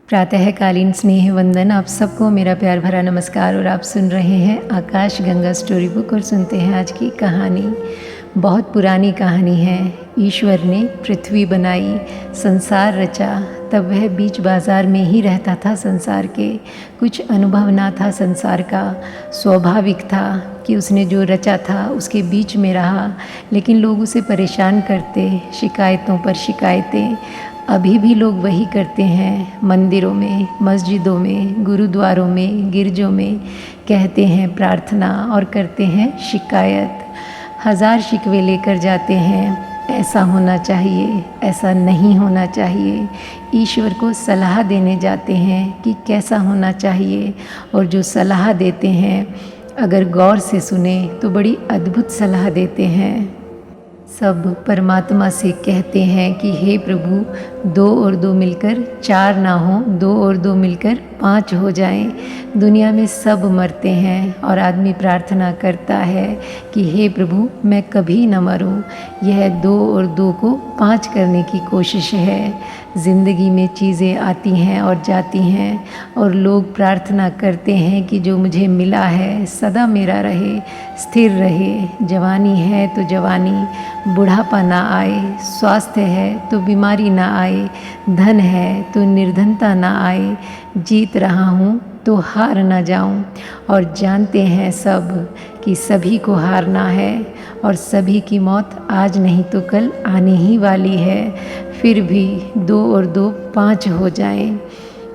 प्रातःकालीन स्नेह वंदन। आप सबको मेरा प्यार भरा नमस्कार। और आप सुन रहे हैं आकाश गंगा स्टोरी बुक और सुनते हैं आज की कहानी। बहुत पुरानी कहानी है। ईश्वर ने पृथ्वी बनाई, संसार रचा, तब वह बीच बाज़ार में ही रहता था। संसार के कुछ अनुभव ना था संसार का। स्वाभाविक था कि उसने जो रचा था उसके बीच में रहा, लेकिन लोग उसे परेशान करते, शिकायतों पर शिकायतें। अभी भी लोग वही करते हैं। मंदिरों में, मस्जिदों में, गुरुद्वारों में, गिरजों में कहते हैं प्रार्थना और करते हैं शिकायत। हज़ार शिकवे लेकर जाते हैं, ऐसा होना चाहिए, ऐसा नहीं होना चाहिए। ईश्वर को सलाह देने जाते हैं कि कैसा होना चाहिए, और जो सलाह देते हैं अगर गौर से सुने तो बड़ी अद्भुत सलाह देते हैं। सब परमात्मा से कहते हैं कि हे प्रभु, 2 और 2 मिलकर 4 ना हो, 2 और 2 मिलकर 5 हो जाएं। दुनिया में सब मरते हैं और आदमी प्रार्थना करता है कि हे प्रभु, मैं कभी न मरूं। यह 2 और 2 को 5 करने की कोशिश है। ज़िंदगी में चीज़ें आती हैं और जाती हैं, और लोग प्रार्थना करते हैं कि जो मुझे मिला है सदा मेरा रहे, स्थिर रहे। जवानी है तो जवानी, बुढ़ापा ना आए। स्वास्थ्य है तो बीमारी ना आए। धन है तो निर्धनता ना आए। जीत रहा हूँ तो हार ना जाऊँ। और जानते हैं सब कि सभी को हारना है, और सभी की मौत आज नहीं तो कल आने ही वाली है। फिर भी 2 और 2 5 हो जाएं।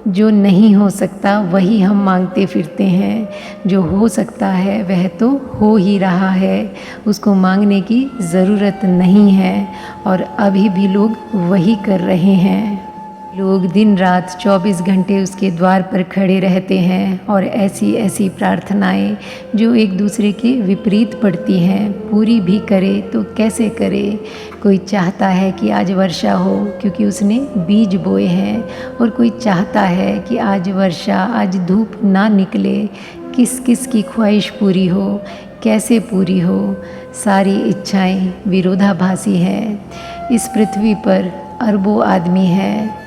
जो नहीं हो सकता वही हम मांगते फिरते हैं। जो हो सकता है वह तो हो ही रहा है, उसको मांगने की ज़रूरत नहीं है। और अभी भी लोग वही कर रहे हैं। लोग दिन रात 24 घंटे उसके द्वार पर खड़े रहते हैं, और ऐसी ऐसी प्रार्थनाएं जो एक दूसरे के विपरीत पड़ती हैं पूरी भी करे तो कैसे करे। कोई चाहता है कि आज वर्षा हो क्योंकि उसने बीज बोए हैं, और कोई चाहता है कि आज वर्षा, आज धूप ना निकले। किस किस की ख्वाहिश पूरी हो, कैसे पूरी हो। सारी इच्छाएं विरोधाभासी है। इस पृथ्वी पर अरबों आदमी है,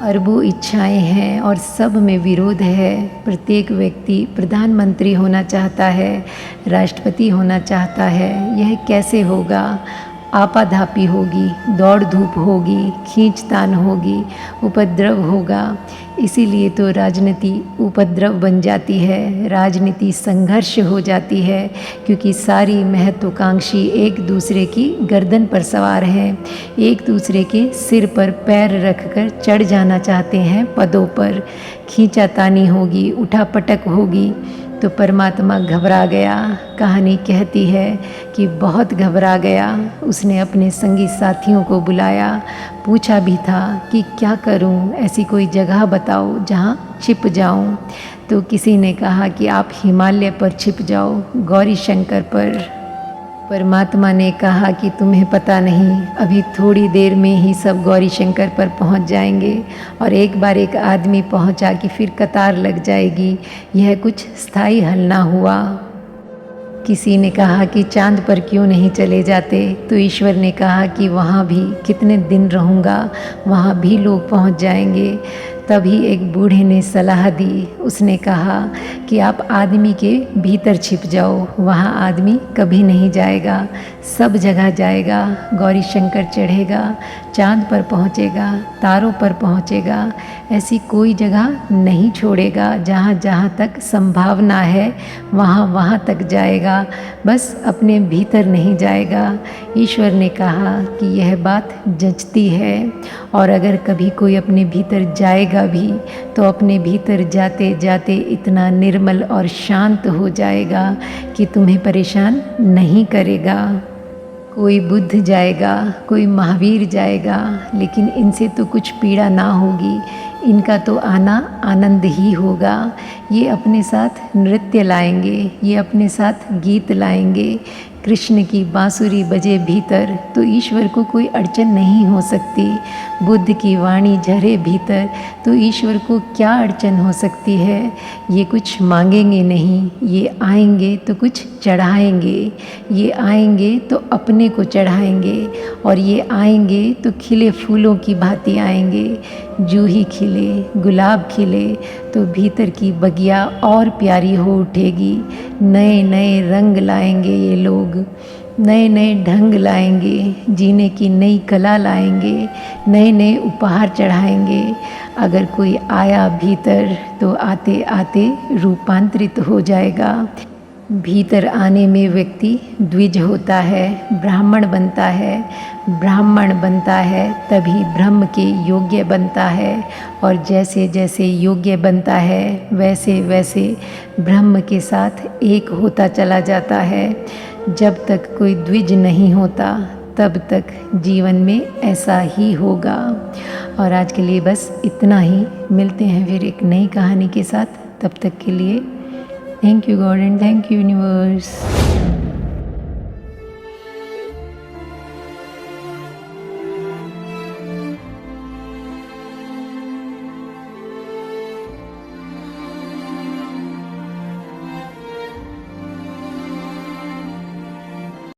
अरबों इच्छाएं हैं, और सब में विरोध है। प्रत्येक व्यक्ति प्रधानमंत्री होना चाहता है, राष्ट्रपति होना चाहता है। यह कैसे होगा? आपाधापी होगी, दौड़ धूप होगी, खींचतान होगी, उपद्रव होगा। इसीलिए तो राजनीति उपद्रव बन जाती है, राजनीति संघर्ष हो जाती है, क्योंकि सारी महत्वाकांक्षी एक दूसरे की गर्दन पर सवार हैं, एक दूसरे के सिर पर पैर रखकर चढ़ जाना चाहते हैं पदों पर। खींचातानी होगी, उठापटक होगी, तो परमात्मा घबरा गया। कहानी कहती है कि बहुत घबरा गया। उसने अपने संगी साथियों को बुलाया, पूछा भी था कि क्या करूं, ऐसी कोई जगह बताओ जहां छिप जाऊं। तो किसी ने कहा कि आप हिमालय पर छिप जाओ, गौरी शंकर पर। परमात्मा ने कहा कि तुम्हें पता नहीं, अभी थोड़ी देर में ही सब गौरी शंकर पर पहुंच जाएंगे, और एक बार एक आदमी पहुंचा कि फिर कतार लग जाएगी। यह कुछ स्थायी हल ना हुआ। किसी ने कहा कि चांद पर क्यों नहीं चले जाते, तो ईश्वर ने कहा कि वहाँ भी कितने दिन रहूँगा, वहाँ भी लोग पहुँच जाएंगे। तभी एक बूढ़े ने सलाह दी। उसने कहा कि आप आदमी के भीतर छिप जाओ, वहाँ आदमी कभी नहीं जाएगा, सब जगह जाएगा। गौरी शंकर चढ़ेगा, चांद पर पहुँचेगा, तारों पर पहुँचेगा, ऐसी कोई जगह नहीं छोड़ेगा। जहाँ जहाँ तक संभावना है वहाँ वहाँ तक जाएगा, बस अपने भीतर नहीं जाएगा। ईश्वर ने कहा कि यह बात जचती है, और अगर कभी कोई अपने भीतर जाएगा भी तो अपने भीतर जाते जाते इतना निर्मल और शांत हो जाएगा कि तुम्हें परेशान नहीं करेगा। कोई बुद्ध जाएगा, कोई महावीर जाएगा, लेकिन इनसे तो कुछ पीड़ा ना होगी। इनका तो आना आनंद ही होगा। ये अपने साथ नृत्य लाएंगे, ये अपने साथ गीत लाएंगे, कृष्ण की बांसुरी बजे भीतर तो ईश्वर को कोई अड़चन नहीं हो सकती। बुद्ध की वाणी झरे भीतर तो ईश्वर को क्या अड़चन हो सकती है। ये कुछ मांगेंगे नहीं, ये आएंगे तो कुछ चढ़ाएंगे। ये आएंगे तो अपने को चढ़ाएंगे और ये आएंगे तो खिले फूलों की भांति आएंगे। जूही खिले, गुलाब खिले तो भीतर की बगिया और प्यारी हो उठेगी। नए नए रंग लाएंगे ये लोग, नए नए ढंग लाएंगे, जीने की नई कला लाएंगे, नए नए उपहार चढ़ाएंगे। अगर कोई आया भीतर तो आते आते रूपांतरित हो जाएगा। भीतर आने में व्यक्ति द्विज होता है, ब्राह्मण बनता है। ब्राह्मण बनता है तभी ब्रह्म के योग्य बनता है, और जैसे जैसे योग्य बनता है वैसे वैसे ब्रह्म के साथ एक होता चला जाता है। जब तक कोई द्विज नहीं होता तब तक जीवन में ऐसा ही होगा। और आज के लिए बस इतना ही। मिलते हैं फिर एक नई कहानी के साथ। तब तक के लिए thank you God and thank you universe.